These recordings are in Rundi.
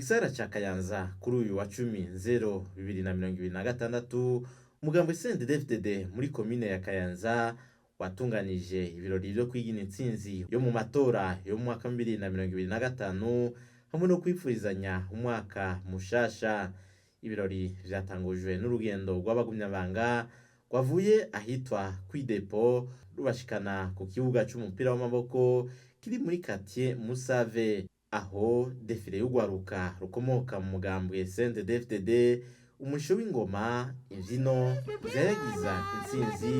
gisagara ca Kayanza kuri uyu wa 10/0/2026 umugambwe CNDD-FDD muri komine ya Kayanza watunganije ibirori vyo kwigina intsinzi yo mu matora yo mu mwaka 2025 hamwe no kwipfurizanya umwaka mushasha. Ibirori vyatangujwe n'urugendo rw'abagumyabanga rwavuye ahitwa kw'idepo rubashikana ku kibuga c'umupira w'amaboko kiri muri quartier Musave, aho defile y'ugwaruka rukomoka mu mugambwe CNDD-FDD, umusho w'ingoma, imvyino vyagiza intsinzi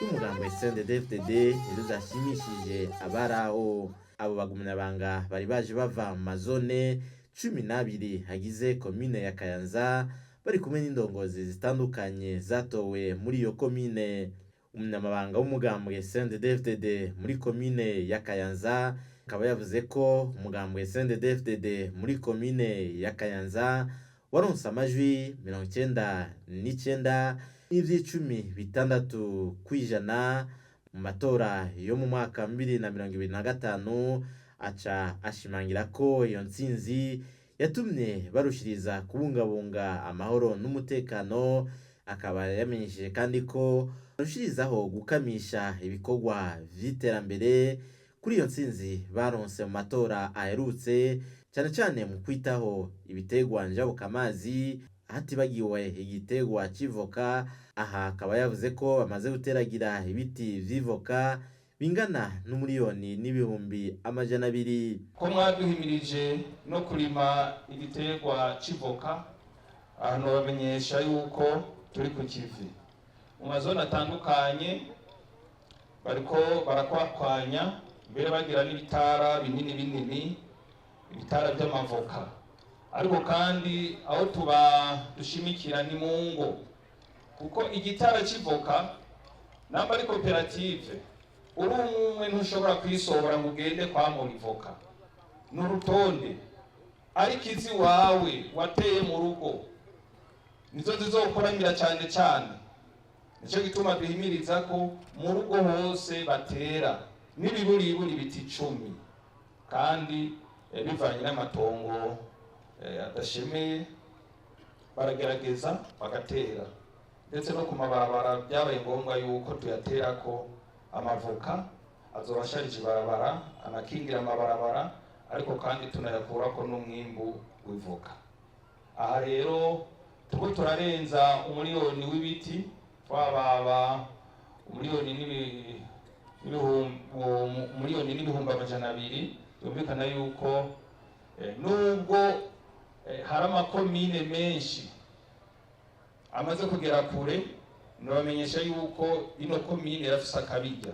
y'umugambwe CNDD-FDD nizo zashimishije abaraho. Abo bagumyabanga bari baje bava mu mazone 12 hagize komine ya Kayanza bari kumwe n'indongozi zitandukanye zatowe muri iyo komine. Umunyamabanga w'umugambwe CNDD-FDD muri komine ya Kayanza akaba yavuze ko umugambwe CNDD-FDD muri komine ya Kayanza waronse amajwi 99 n'ivy'icumi kw'ijana mu matora yo mu mwaka 2025. Aca ashimangira ko iyo ntsinzi yatumye barushiriza kubungabunga amahoro n'umutekano. Akaba yamenyesheje kandi ko barushirizaho gukamisha ibikorwa vy'iterambere kuri iyo ntsinzi baronse mu matora aherutse, cyane cyane mu kwitaho ibitegwa njabukamazi hatibagiwe igitegwa c'ivoka. Aha akaba yavuze ko bamaze guteragira ibiti vy'ivoka bingana n'umuriyoni n'ibihumbi amajana 200. Ko mwaduhimirije no kurima igitegwa c'ivoka, ahantu bamenyesha yuko turi ku kivi. Mu mazone atandukanye bariko barakwakwanya, mbere bagira n'ibitara binini, ibitara by'amavoka. Ariko kandi aho dushimikira ni mu ngo, kuko igitara c'ivoka namba ari koperative uri umwe ntushobora kwisobora ngo ugende kwamura ivoka n'urutonde, ariko izi wawe wateye mu rugo nizo zizokoramira cyane cyane. Nico gituma duhimiriza ko mu rugo hose batera n'ibiburi biti 10 kandi bivanye n'amatongo adashemeye baragerageza bagatera, ndetse no ku mabarabara byabaye ngombwa yuko tuyatera ko amavoka azobasharije ibarabara, anakingira amabarabara, ariko kandi tunayakura ko n'umwimbu w'ivoka. Aha rero tuko turarenza umuriyoni w'ibiti, twababa umuriyoni n'ibihumbi amajana 200. Yumvikana yuko nubwo hari amakomine menshi amaze kugera kure, nabamenyesha yuko ino komine irafise akabirya.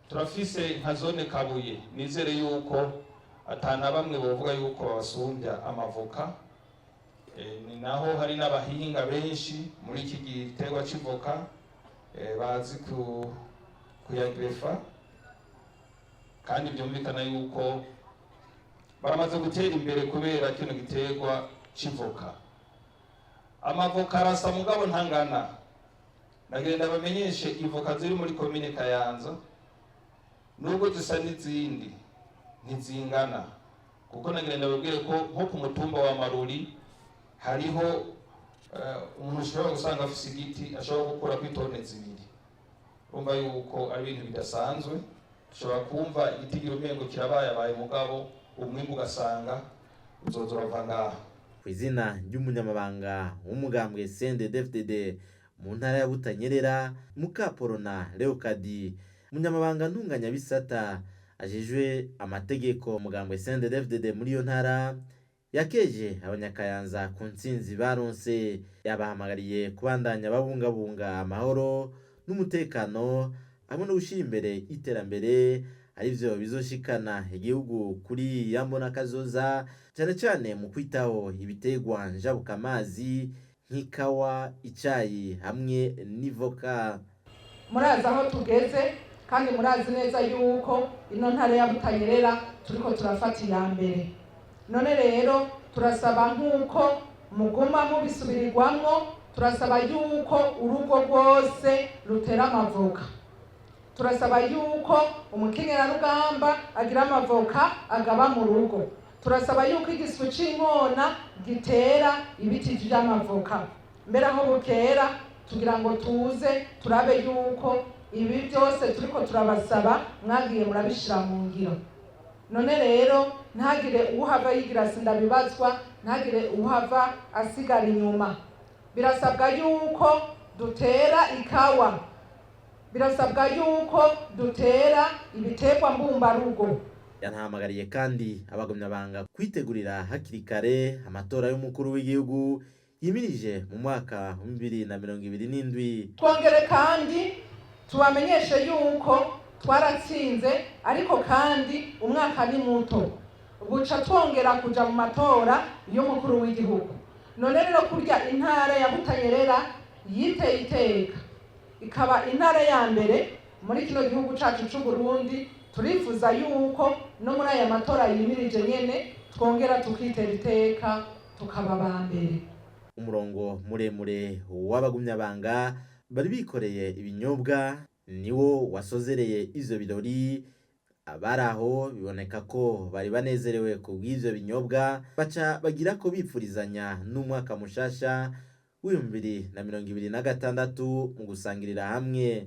Turafise nka zone Kabuye, nizere yuko atana bamwe bovuga yuko babasumbya amavoka. Ni naho hari n'abahinga benshi muri iki gitegwa c'ivoka bazi kuyagrefa, kandi byumvikana yuko baramaze gutera imbere kubera kino gitegwa c'ivoka. Amavoka arasa mugabo ntangana. Nagenda bamenyeshe ivoka ziri muri komine Kayanza nubwo zisa n'izindi ntizingana, kuko nagenda babwire ko nko ku mutumba wa Maruri hariho umuntu ushobora gusanga afise igiti ashobora gukura kw'itone 2. Urumva yuko ari ibintu bidasanzwe. Dushobora kumva igiti girumengo kirabaye mugabo umwimbu ugasanga uzozorava ngaha. Kw'izina ry'umunyamabanga w'umugambwe CNDD-FDD mu ntara ya Butanyerera, Mukaporona Leokadi, umunyamabanga ntunganyabisata ajejwe amategeko umugambwe CNDD-FDD muri iyo ntara, yakeje abanyakayanza ku ntsinzi baronse. Yabahamagariye kubandanya babungabunga amahoro n'umutekano hamwe no gushira imbere iterambere, arivyo bizoshikana igihugu kuri yambona kazoza, cyane cyane mu kwitaho ibitegwa njabukamazi nk'ikawa, icayi hamwe n'ivoka. Murazi aho tugeze, kandi murazi neza yuko ino ntara ya Butanyerera turiko turafata iya mbere. None rero turasaba nk'uko muguma mubisubirirwamwo, turasaba yuko urugo rwose rutera amavoka. Turasaba yuko umukenyerarugamba agira amavoka agaba mu rugo. turasaba yuko igiswi c'inkona gitera ibiti vy'amavoka, mbere aho bukera tugira ngo tuze turabe yuko ibi byose turiko turabasaba mwagiye murabishira mu ngiro. None rero ntagire uhava yigira sindabibazwa, ntagire uhava asigara inyuma. Birasabwa yuko dutera ikawa, birasabwa yuko dutera ibiterwa mbumbarugo. Yanhamagariye kandi abagumyabanga kwitegurira hakiri kare amatora y'umukuru w'igihugu yimirije mu mwaka wa 2027. Twongere kandi tubamenyeshe yuko twaratsinze, ariko kandi umwaka ni muto, buca twongera kuja mu matora y'umukuru w'igihugu. None rero kurya intara ya Butanyerera yiteye iteka ikaba intara ya mbere muri kino gihugu cacu c'u Burundi, turifuza yuko no muri aya matora yimirije nyene twongera tukitera iteka tukaba ba mbere. Umurongo muremure w'abagumyabanga bari bikoreye ibinyobwa niwo wasozereye ivyo birori. Abaraho biboneka ko bari banezerewe ku bw'ivyo binyobwa, baca bagira ko bipfurizanya n'umwaka mushasha w'2026 mu gusangirira hamwe.